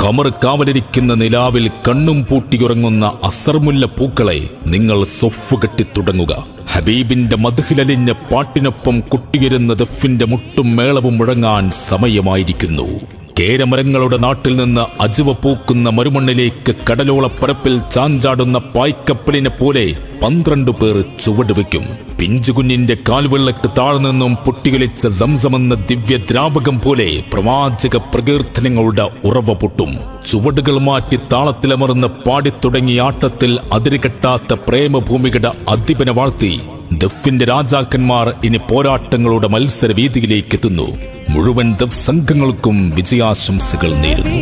കമർ കാവലിരിക്കുന്ന നിലാവിൽ കണ്ണും പൂട്ടിയുറങ്ങുന്ന അസർമുല്ല പൂക്കളെ നിങ്ങൾ സൊഫ് കെട്ടി തുടങ്ങുക. ഹബീബിന്റെ മദ്ഹിലലിഞ്ഞ പാട്ടിനൊപ്പം കുട്ടിയിരുന്ന ദഫിന്റെ മുട്ടും മേളവും മുഴങ്ങാൻ സമയമായിരിക്കുന്നു. കേരമരങ്ങളുടെ നാട്ടിൽ നിന്ന് അജുവ പൂക്കുന്ന മരുമണ്ണിലേക്ക് കടലോളപ്പരപ്പിൽ ചാഞ്ചാടുന്ന പായ്ക്കപ്പലിനെ പോലെ 12 പേർ ചുവടുവെക്കും. പിഞ്ചുകുഞ്ഞിന്റെ കാൽവെള്ളക്ക് താഴ്നിന്നും പൊട്ടിയൊലിച്ച സംസമെന്ന ദിവ്യദ്രാവകം പോലെ പ്രവാചക പ്രകീർത്തനങ്ങളുടെ ഉറവ പൊട്ടും. ചുവടുകൾ മാറ്റി താളത്തിലമർന്ന് പാടിത്തുടങ്ങിയ ആട്ടത്തിൽ അതിരുകെട്ടാത്ത പ്രേമഭൂമിയുടെ അധിപനെ വാഴ്ത്തി ദഫിന്റെ രാജാക്കന്മാർ ഇനി പോരാട്ടങ്ങളുടെ മത്സരവേദിയിലേക്ക് എത്തുന്നു. മുഴുവൻ ദഫ് സംഘങ്ങൾക്കും വിജയാശംസകൾ നേരുന്നു.